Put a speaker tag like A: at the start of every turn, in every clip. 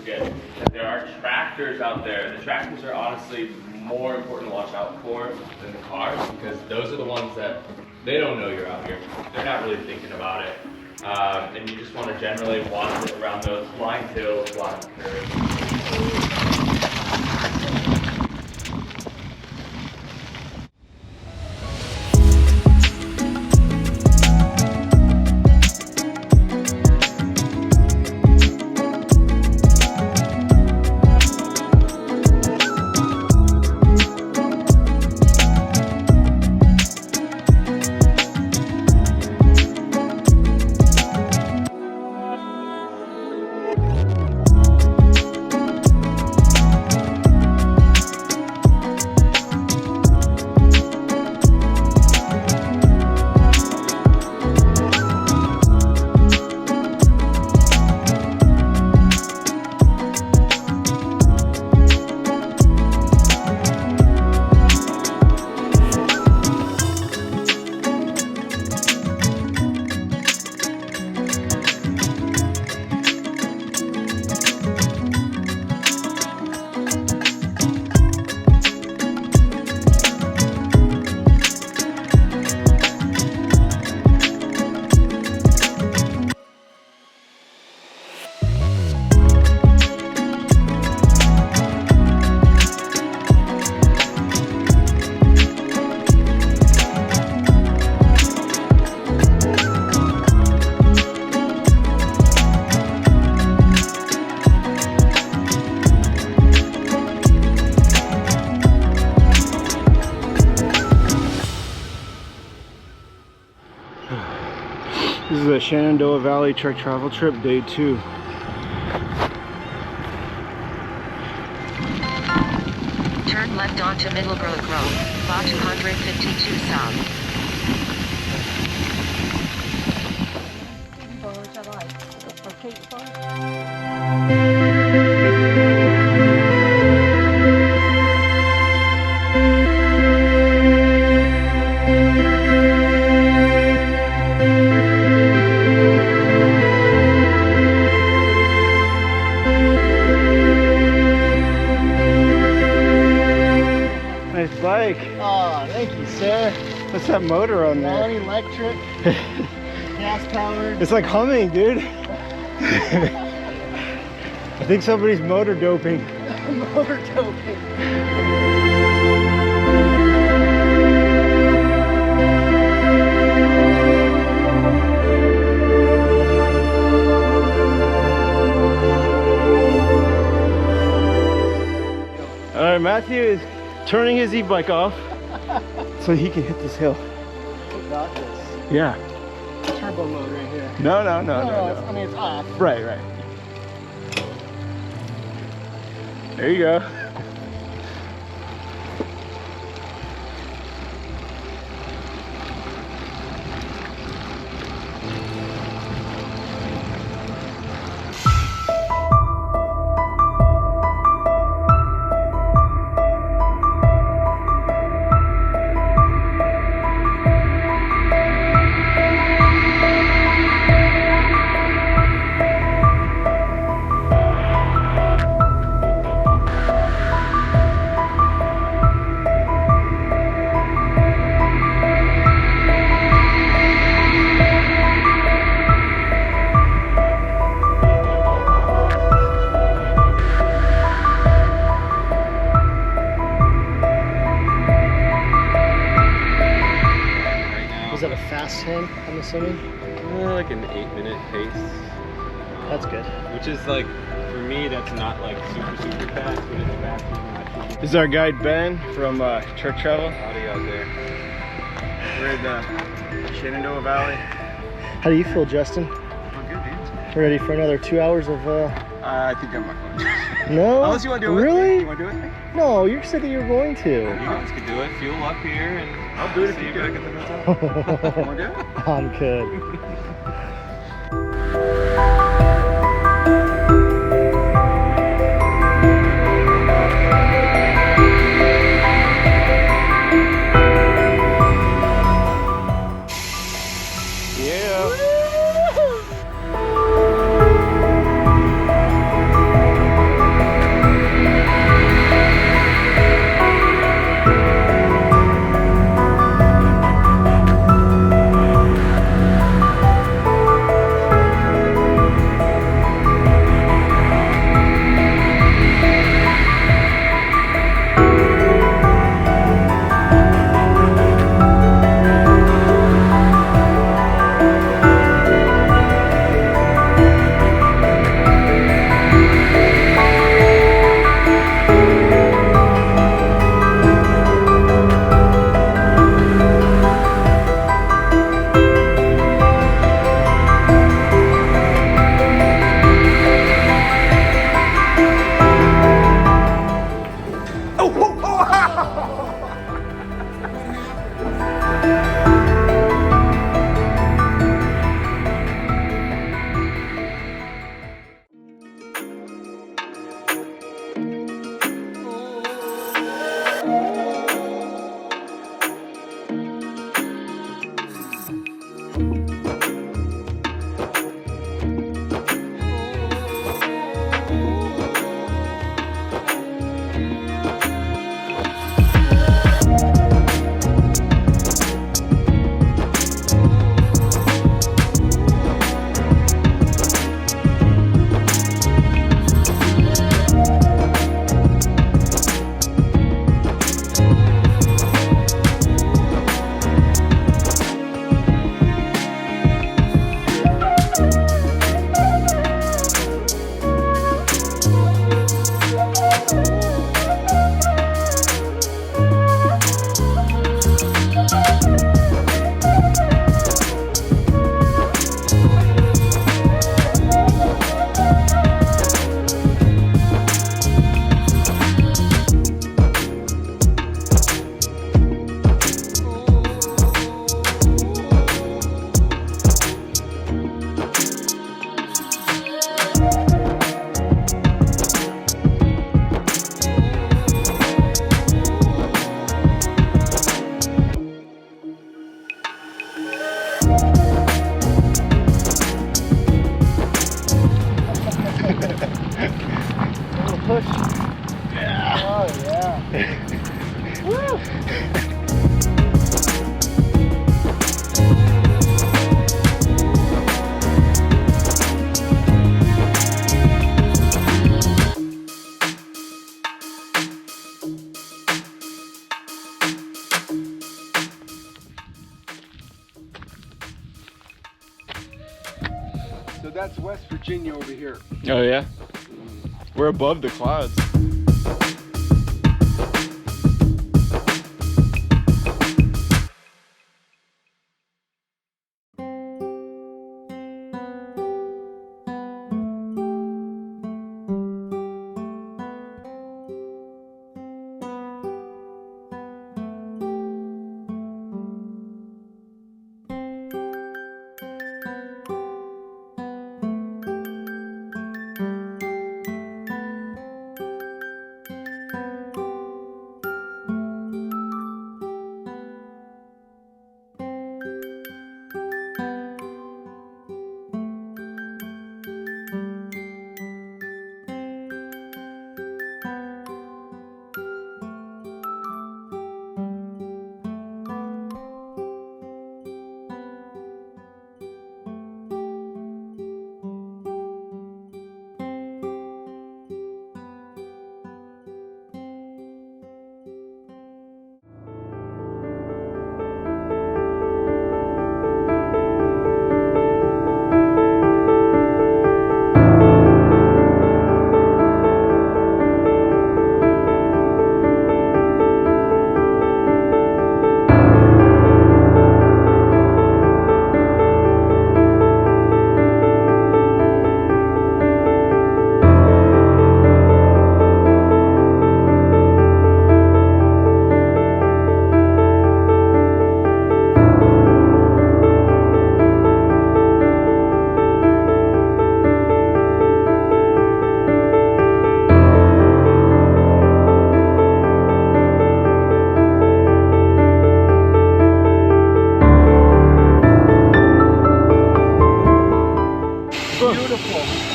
A: forget that there are tractors out there. The tractors are honestly more important to watch out for than the cars, because those are the ones that they don't know you're out here. They're not really thinking about it. And you just want to generally wander around those blind hills, blind curves.
B: This is a Shenandoah Valley truck travel trip, day 2.
C: Turn left onto Middlebrook Road, Lot 252 South.
B: Nice bike.
D: Oh, thank you, sir.
B: What's that motor on there?
D: Non-electric, gas-powered.
B: It's like humming, dude. I think somebody's motor doping.
D: Motor doping.
B: All right, Matthew is turning his e-bike off so he can hit this hill.
D: We got this.
B: Yeah.
D: Turbo mode right here.
B: No.
D: I mean, it's off.
B: Right. There you go.
D: Is that a fast 10, I'm assuming?
A: Like an 8-minute pace.
D: That's good.
A: Which is like, for me, that's not like super fast, but in the vacuum,
B: This is our guide Ben from Truck Travel.
A: howdy out there.
B: We're in the Shenandoah Valley.
D: How do you feel, Justin?
B: I'm good, dude.
D: Ready for another 2 hours of
B: I think I'm not going to.
D: No?
B: Unless you want to do it with
D: really?
B: me. You want to do it with me?
D: No, you said that you were going to.
A: You guys could do it. Fuel up here and
B: I'll do it if
A: see
B: you
A: you
B: do
A: back
B: it.
A: at the hotel.
B: You want to do it?
D: I'm good.
E: West Virginia over here.
B: Oh yeah? We're above the clouds.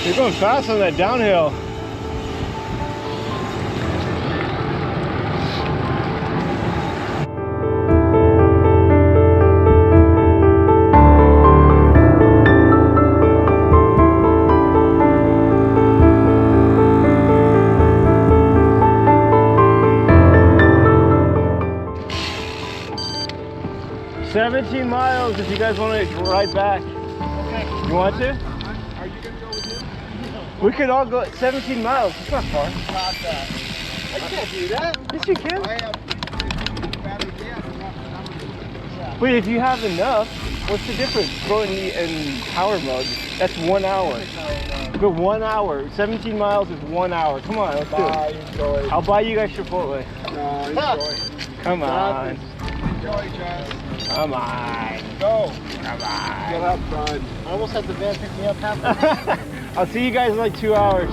B: You're going fast on that downhill. Okay. 17 miles if you guys want to ride back. Okay. You want to?
E: Are you going to go with him?
B: We could all go 17 miles. It's not far.
E: Not that. I can't do that.
B: Yes, you can.
E: I have battery gas. Yeah.
B: Wait, if you have enough, what's the difference? Going in power mode. That's 1 hour. But 1 hour. 17 miles is 1 hour. Come on, let's do it.
E: Enjoy.
B: I'll buy you guys Chipotle.
E: No, enjoy.
B: Come on.
E: Enjoy, John.
B: Come on.
E: Go.
B: Come on.
E: You'll have fun.
D: I almost had the van pick me up halfway.
B: I'll see you guys in like 2 hours.